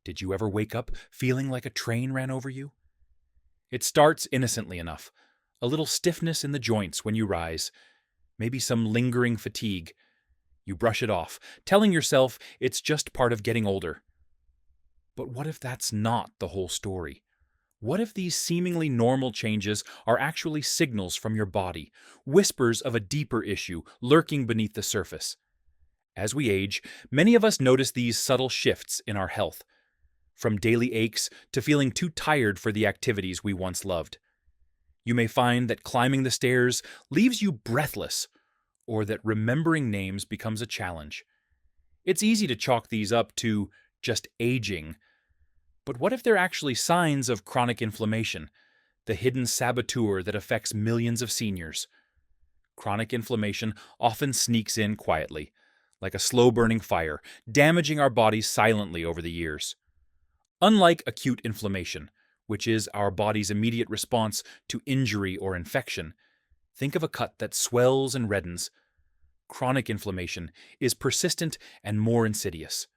Did you ever wake up feeling like a train ran over you? It starts innocently enough. A little stiffness in the joints when you rise, maybe some lingering fatigue. You brush it off, telling yourself it's just part of getting older. But what if that's not the whole story? What if these seemingly normal changes are actually signals from your body, whispers of a deeper issue lurking beneath the surface? As we age, many of us notice these subtle shifts in our health, from daily aches to feeling too tired for the activities we once loved. You may find that climbing the stairs leaves you breathless, or that remembering names becomes a challenge. It's easy to chalk these up to just aging, but what if they're actually signs of chronic inflammation, the hidden saboteur that affects millions of seniors? Chronic inflammation often sneaks in quietly, like a slow-burning fire, damaging our bodies silently over the years. Unlike acute inflammation, which is our body's immediate response to injury or infection, think of a cut that swells and reddens. Chronic inflammation is persistent and more insidious.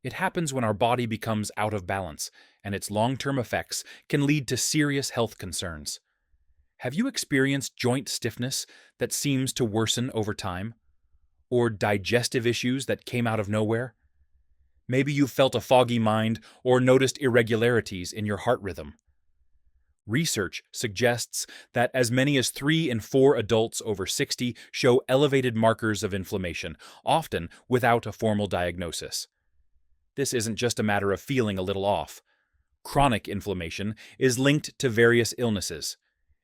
It happens when our body becomes out of balance, and its long-term effects can lead to serious health concerns. Have you experienced joint stiffness that seems to worsen over time? Or digestive issues that came out of nowhere? Maybe you've felt a foggy mind or noticed irregularities in your heart rhythm. Research suggests that as many as 3 in 4 adults over 60 show elevated markers of inflammation, often without a formal diagnosis. This isn't just a matter of feeling a little off. Chronic inflammation is linked to various illnesses,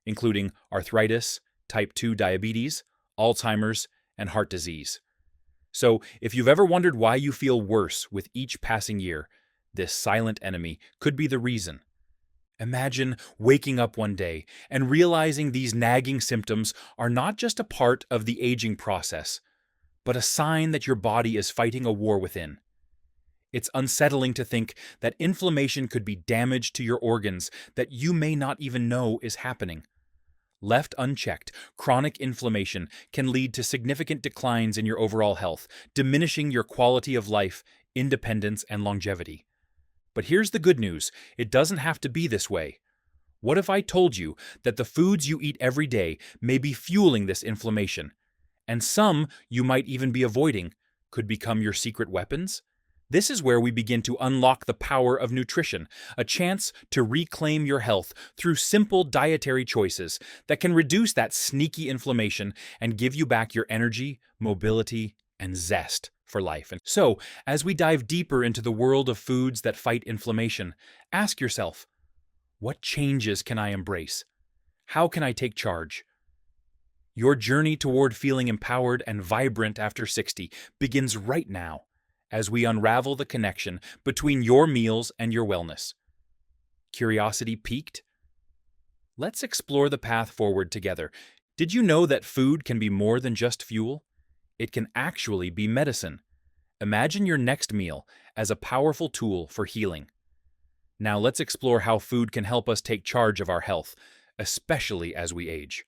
including arthritis, type 2 diabetes, Alzheimer's, and heart disease. So, if you've ever wondered why you feel worse with each passing year, this silent enemy could be the reason. Imagine waking up one day and realizing these nagging symptoms are not just a part of the aging process, but a sign that your body is fighting a war within. It's unsettling to think that inflammation could be damage to your organs that you may not even know is happening. Left unchecked, chronic inflammation can lead to significant declines in your overall health, diminishing your quality of life, independence, and longevity. But here's the good news: it doesn't have to be this way. What if I told you that the foods you eat every day may be fueling this inflammation, and some you might even be avoiding could become your secret weapons? This is where we begin to unlock the power of nutrition, a chance to reclaim your health through simple dietary choices that can reduce that sneaky inflammation and give you back your energy, mobility, and zest for life. And so, as we dive deeper into the world of foods that fight inflammation, ask yourself, what changes can I embrace? How can I take charge? Your journey toward feeling empowered and vibrant after 60 begins right now, as we unravel the connection between your meals and your wellness. Curiosity piqued? Let's explore the path forward together. Did you know that food can be more than just fuel? It can actually be medicine. Imagine your next meal as a powerful tool for healing. Now let's explore how food can help us take charge of our health, especially as we age.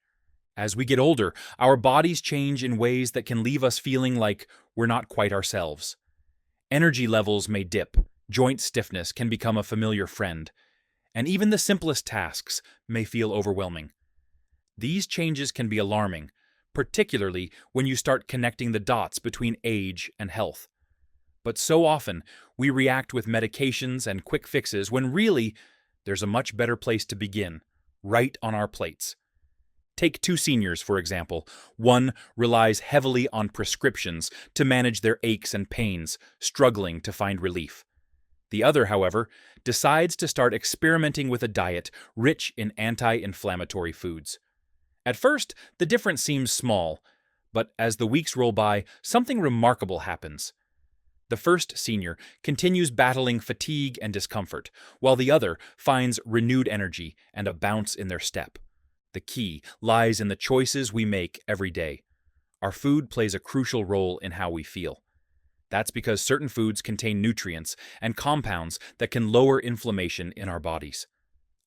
As we get older, our bodies change in ways that can leave us feeling like we're not quite ourselves. Energy levels may dip, joint stiffness can become a familiar friend, and even the simplest tasks may feel overwhelming. These changes can be alarming, particularly when you start connecting the dots between age and health. But so often, we react with medications and quick fixes when really, there's a much better place to begin, right on our plates. Take 2 seniors, for example. One relies heavily on prescriptions to manage their aches and pains, struggling to find relief. The other, however, decides to start experimenting with a diet rich in anti-inflammatory foods. At first, the difference seems small, but as the weeks roll by, something remarkable happens. The first senior continues battling fatigue and discomfort, while the other finds renewed energy and a bounce in their step. The key lies in the choices we make every day. Our food plays a crucial role in how we feel. That's because certain foods contain nutrients and compounds that can lower inflammation in our bodies.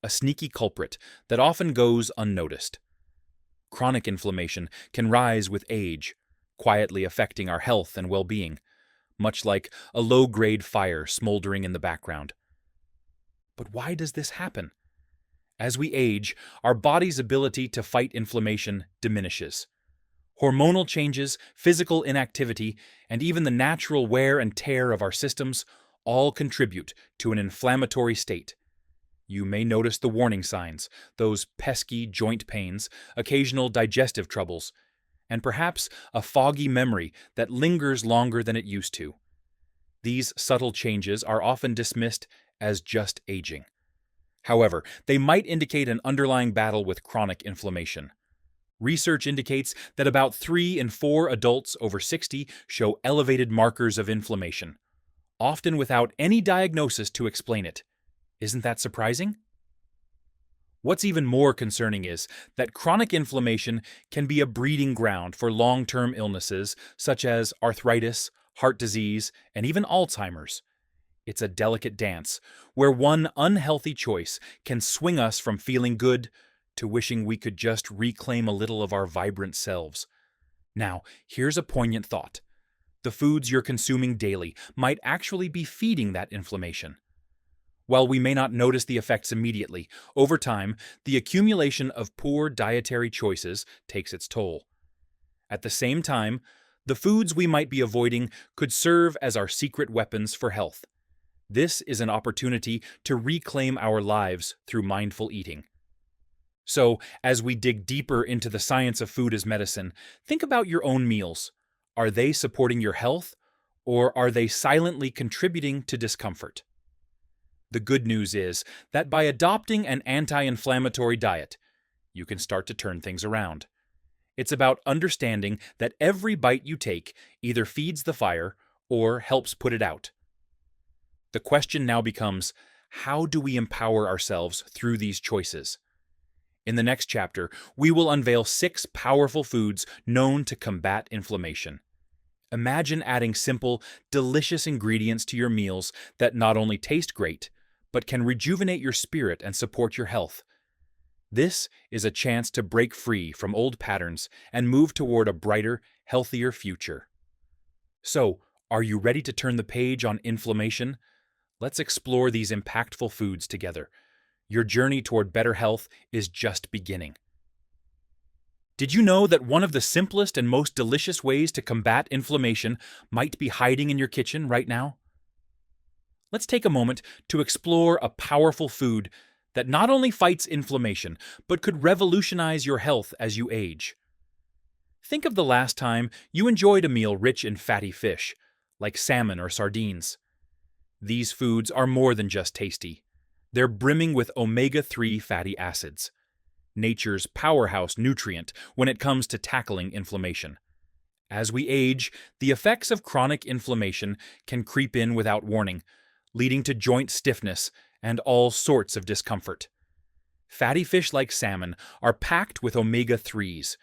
A sneaky culprit that often goes unnoticed. Chronic inflammation can rise with age, quietly affecting our health and well-being. much like a low-grade fire smoldering in the background. But why does this happen? As we age, our body's ability to fight inflammation diminishes. Hormonal changes, physical inactivity, and even the natural wear and tear of our systems all contribute to an inflammatory state. You may notice the warning signs, those pesky joint pains, occasional digestive troubles, and perhaps a foggy memory that lingers longer than it used to. These subtle changes are often dismissed as just aging. However, they might indicate an underlying battle with chronic inflammation. Research indicates that about 3 in 4 adults over 60 show elevated markers of inflammation, often without any diagnosis to explain it. Isn't that surprising? What's even more concerning is that chronic inflammation can be a breeding ground for long-term illnesses such as arthritis, heart disease, and even Alzheimer's. It's a delicate dance where one unhealthy choice can swing us from feeling good to wishing we could just reclaim a little of our vibrant selves. Now, here's a poignant thought. The foods you're consuming daily might actually be feeding that inflammation. While we may not notice the effects immediately, over time, the accumulation of poor dietary choices takes its toll. At the same time, the foods we might be avoiding could serve as our secret weapons for health. This is an opportunity to reclaim our lives through mindful eating. So, as we dig deeper into the science of food as medicine, think about your own meals. Are they supporting your health, or are they silently contributing to discomfort? The good news is that by adopting an anti-inflammatory diet, you can start to turn things around. It's about understanding that every bite you take either feeds the fire or helps put it out. The question now becomes, how do we empower ourselves through these choices? In the next chapter, we will unveil 6 powerful foods known to combat inflammation. Imagine adding simple, delicious ingredients to your meals that not only taste great, but can rejuvenate your spirit and support your health. This is a chance to break free from old patterns and move toward a brighter, healthier future. So, are you ready to turn the page on inflammation? Let's explore these impactful foods together. Your journey toward better health is just beginning. Did you know that one of the simplest and most delicious ways to combat inflammation might be hiding in your kitchen right now? Let's take a moment to explore a powerful food that not only fights inflammation, but could revolutionize your health as you age. Think of the last time you enjoyed a meal rich in fatty fish, like salmon or sardines. These foods are more than just tasty. They're brimming with omega-3 fatty acids, nature's powerhouse nutrient when it comes to tackling inflammation. As we age, the effects of chronic inflammation can creep in without warning, leading to joint stiffness and all sorts of discomfort. Fatty fish like salmon are packed with omega-3s,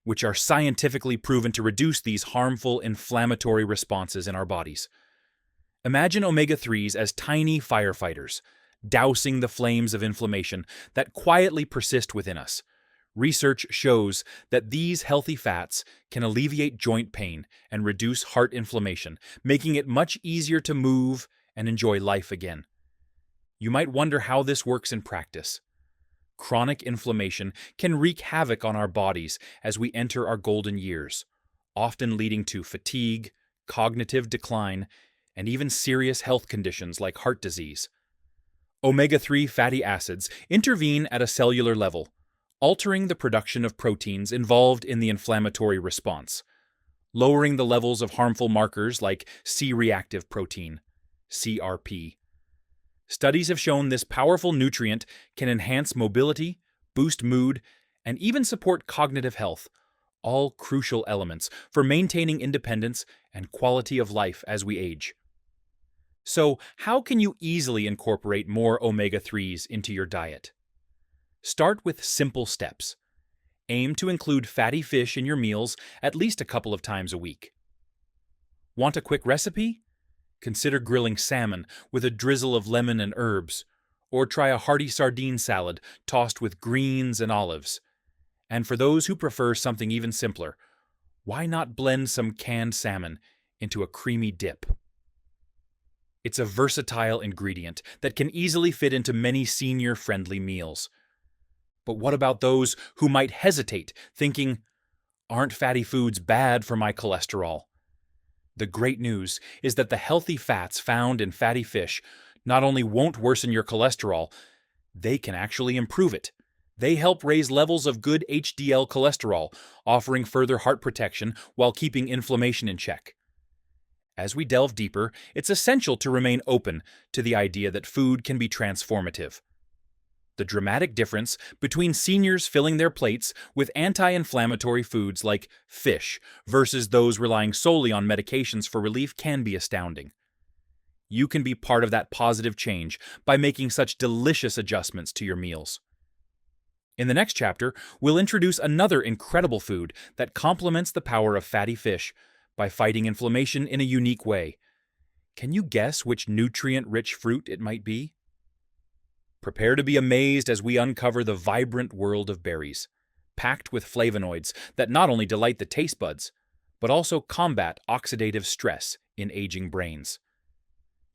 which are scientifically proven to reduce these harmful inflammatory responses in our bodies. Imagine omega-3s as tiny firefighters, dousing the flames of inflammation that quietly persist within us. Research shows that these healthy fats can alleviate joint pain and reduce heart inflammation, making it much easier to move and enjoy life again. You might wonder how this works in practice. Chronic inflammation can wreak havoc on our bodies as we enter our golden years, often leading to fatigue, cognitive decline, and even serious health conditions like heart disease. Omega-3 fatty acids intervene at a cellular level, altering the production of proteins involved in the inflammatory response, lowering the levels of harmful markers like C-reactive protein, CRP. Studies have shown this powerful nutrient can enhance mobility, boost mood, and even support cognitive health, all crucial elements for maintaining independence and quality of life as we age. So, how can you easily incorporate more omega-3s into your diet? Start with simple steps. Aim to include fatty fish in your meals at least a couple of times a week. Want a quick recipe? Consider grilling salmon with a drizzle of lemon and herbs, or try a hearty sardine salad tossed with greens and olives. And for those who prefer something even simpler, why not blend some canned salmon into a creamy dip? It's a versatile ingredient that can easily fit into many senior-friendly meals. But what about those who might hesitate, thinking, aren't fatty foods bad for my cholesterol? The great news is that the healthy fats found in fatty fish not only won't worsen your cholesterol, they can actually improve it. They help raise levels of good HDL cholesterol, offering further heart protection while keeping inflammation in check. As we delve deeper, it's essential to remain open to the idea that food can be transformative. The dramatic difference between seniors filling their plates with anti-inflammatory foods like fish versus those relying solely on medications for relief can be astounding. You can be part of that positive change by making such delicious adjustments to your meals. In the next chapter, we'll introduce another incredible food that complements the power of fatty fish by fighting inflammation in a unique way. Can you guess which nutrient-rich fruit it might be? Prepare to be amazed as we uncover the vibrant world of berries, packed with flavonoids that not only delight the taste buds, but also combat oxidative stress in aging brains.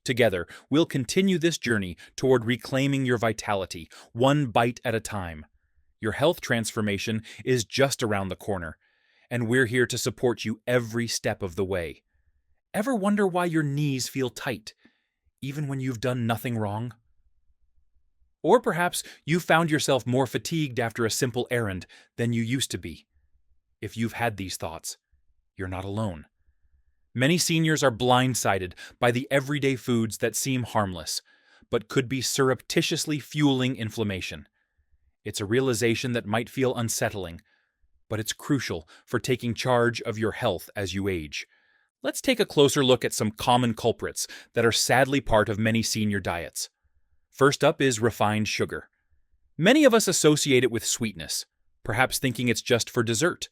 Together, we'll continue this journey toward reclaiming your vitality, one bite at a time. Your health transformation is just around the corner, and we're here to support you every step of the way. Ever wonder why your knees feel tight, even when you've done nothing wrong? Or perhaps you found yourself more fatigued after a simple errand than you used to be. If you've had these thoughts, you're not alone. Many seniors are blindsided by the everyday foods that seem harmless, but could be surreptitiously fueling inflammation. It's a realization that might feel unsettling, but it's crucial for taking charge of your health as you age. Let's take a closer look at some common culprits that are sadly part of many senior diets. First up is refined sugar. Many of us associate it with sweetness, perhaps thinking it's just for dessert.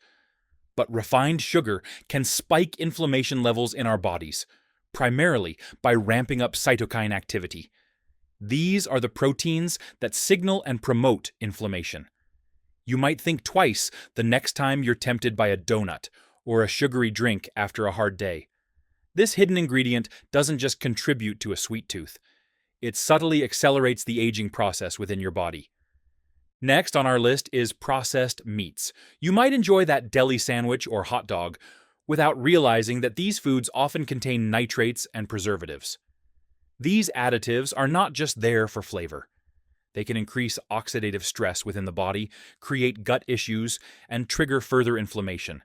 But refined sugar can spike inflammation levels in our bodies, primarily by ramping up cytokine activity. These are the proteins that signal and promote inflammation. You might think twice the next time you're tempted by a donut or a sugary drink after a hard day. This hidden ingredient doesn't just contribute to a sweet tooth. It subtly accelerates the aging process within your body. Next on our list is processed meats. You might enjoy that deli sandwich or hot dog without realizing that these foods often contain nitrates and preservatives. These additives are not just there for flavor. They can increase oxidative stress within the body, create gut issues, and trigger further inflammation.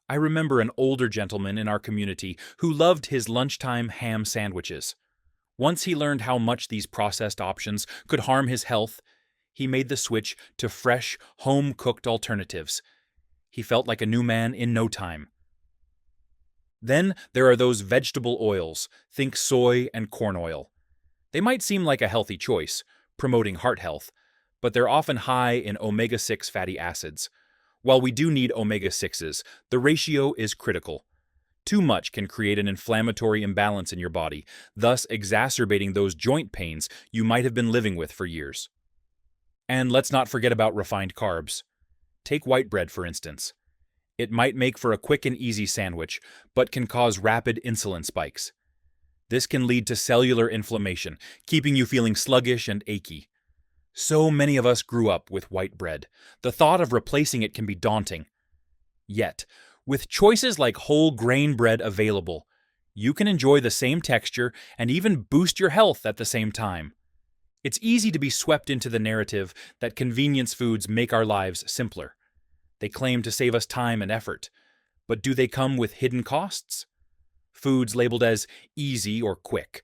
I remember an older gentleman in our community who loved his lunchtime ham sandwiches. Once he learned how much these processed options could harm his health, he made the switch to fresh, home-cooked alternatives. He felt like a new man in no time. Then there are those vegetable oils, think soy and corn oil. They might seem like a healthy choice, promoting heart health, but they're often high in omega-6 fatty acids. While we do need omega-6s, the ratio is critical. Too much can create an inflammatory imbalance in your body, thus exacerbating those joint pains you might have been living with for years. And let's not forget about refined carbs. Take white bread, for instance. It might make for a quick and easy sandwich, but can cause rapid insulin spikes. This can lead to cellular inflammation, keeping you feeling sluggish and achy. So many of us grew up with white bread. The thought of replacing it can be daunting. Yet, with choices like whole grain bread available, you can enjoy the same texture and even boost your health at the same time. It's easy to be swept into the narrative that convenience foods make our lives simpler. They claim to save us time and effort, but do they come with hidden costs? Foods labeled as easy or quick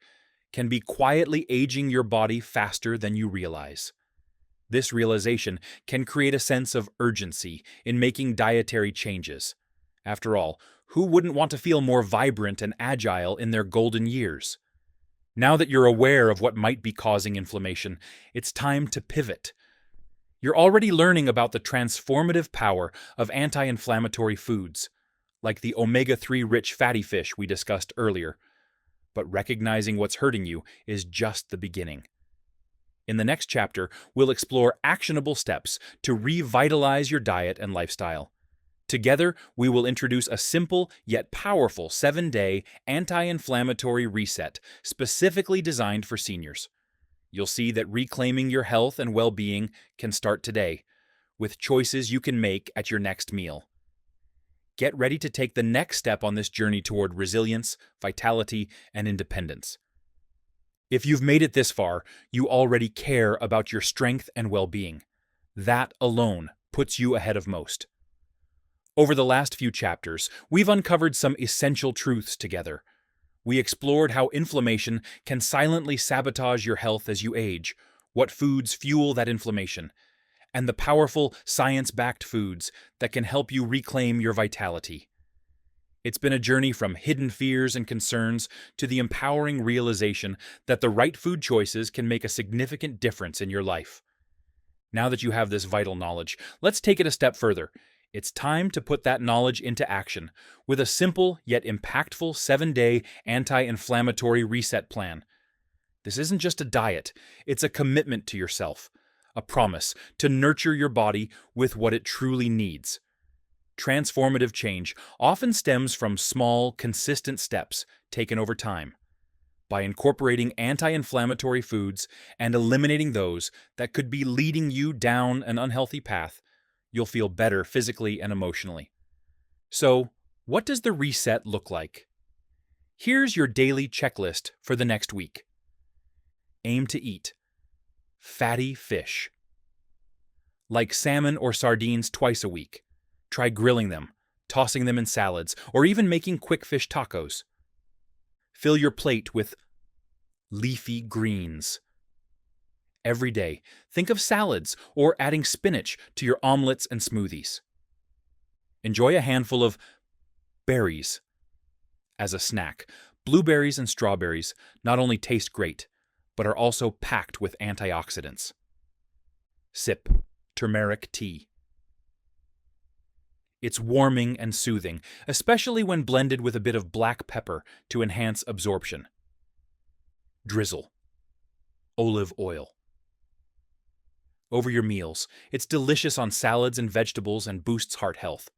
can be quietly aging your body faster than you realize. This realization can create a sense of urgency in making dietary changes. After all, who wouldn't want to feel more vibrant and agile in their golden years? Now that you're aware of what might be causing inflammation, it's time to pivot. You're already learning about the transformative power of anti-inflammatory foods, like the omega-3 rich fatty fish we discussed earlier. But recognizing what's hurting you is just the beginning. In the next chapter, we'll explore actionable steps to revitalize your diet and lifestyle. Together, we will introduce a simple yet powerful 7-day anti-inflammatory reset specifically designed for seniors. You'll see that reclaiming your health and well-being can start today, with choices you can make at your next meal. Get ready to take the next step on this journey toward resilience, vitality, and independence. If you've made it this far, you already care about your strength and well-being. That alone puts you ahead of most. Over the last few chapters, we've uncovered some essential truths together. We explored how inflammation can silently sabotage your health as you age, what foods fuel that inflammation, and the powerful science-backed foods that can help you reclaim your vitality. It's been a journey from hidden fears and concerns to the empowering realization that the right food choices can make a significant difference in your life. Now that you have this vital knowledge, let's take it a step further. It's time to put that knowledge into action with a simple yet impactful 7-day anti-inflammatory reset plan. This isn't just a diet, it's a commitment to yourself, a promise to nurture your body with what it truly needs. Transformative change often stems from small, consistent steps taken over time. By incorporating anti-inflammatory foods and eliminating those that could be leading you down an unhealthy path, you'll feel better physically and emotionally. So, what does the reset look like? Here's your daily checklist for the next week. Aim to eat fatty fish, like salmon or sardines twice a week. Try grilling them, tossing them in salads, or even making quick fish tacos. Fill your plate with leafy greens. Every day, think of salads or adding spinach to your omelets and smoothies. Enjoy a handful of berries as a snack. Blueberries and strawberries not only taste great, but are also packed with antioxidants. Sip turmeric tea. It's warming and soothing, especially when blended with a bit of black pepper to enhance absorption. Drizzle olive oil over your meals. It's delicious on salads and vegetables and boosts heart health.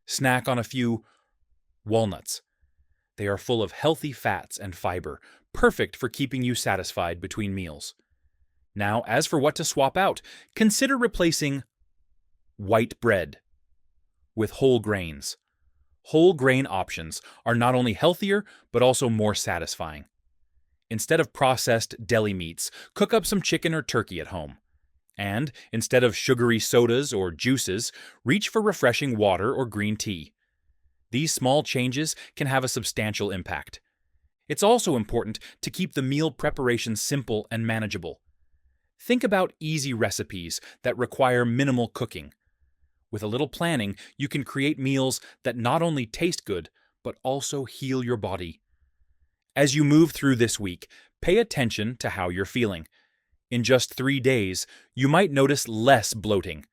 Snack on a few walnuts. They are full of healthy fats and fiber, perfect for keeping you satisfied between meals. Now, as for what to swap out, consider replacing white bread with whole grains. Whole grain options are not only healthier, but also more satisfying. Instead of processed deli meats, cook up some chicken or turkey at home. And, instead of sugary sodas or juices, reach for refreshing water or green tea. These small changes can have a substantial impact. It's also important to keep the meal preparation simple and manageable. Think about easy recipes that require minimal cooking. With a little planning, you can create meals that not only taste good, but also heal your body. As you move through this week, pay attention to how you're feeling. In just 3 days, you might notice less bloating.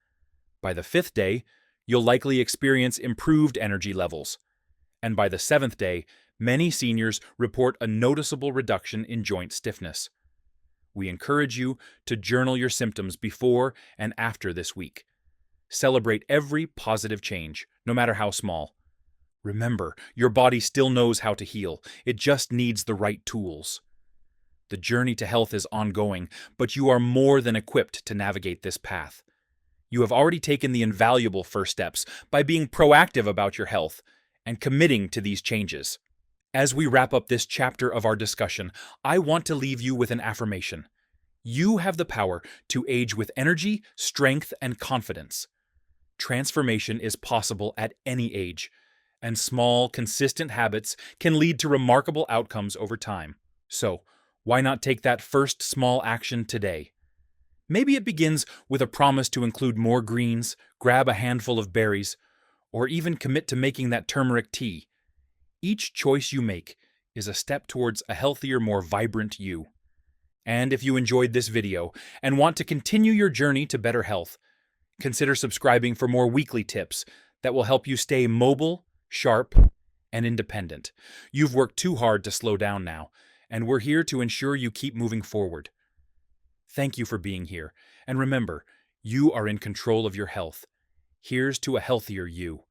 By the 5th day, you'll likely experience improved energy levels. And by the 7th day, many seniors report a noticeable reduction in joint stiffness. We encourage you to journal your symptoms before and after this week. Celebrate every positive change, no matter how small. Remember, your body still knows how to heal. It just needs the right tools. The journey to health is ongoing, but you are more than equipped to navigate this path. You have already taken the invaluable first steps by being proactive about your health and committing to these changes. As we wrap up this chapter of our discussion, I want to leave you with an affirmation. You have the power to age with energy, strength, and confidence. Transformation is possible at any age, and small, consistent habits can lead to remarkable outcomes over time. So, why not take that first small action today? Maybe it begins with a promise to include more greens, grab a handful of berries, or even commit to making that turmeric tea. Each choice you make is a step towards a healthier, more vibrant you. And if you enjoyed this video and want to continue your journey to better health, consider subscribing for more weekly tips that will help you stay mobile, sharp, and independent. You've worked too hard to slow down now, and we're here to ensure you keep moving forward. Thank you for being here, and remember, you are in control of your health. Here's to a healthier you.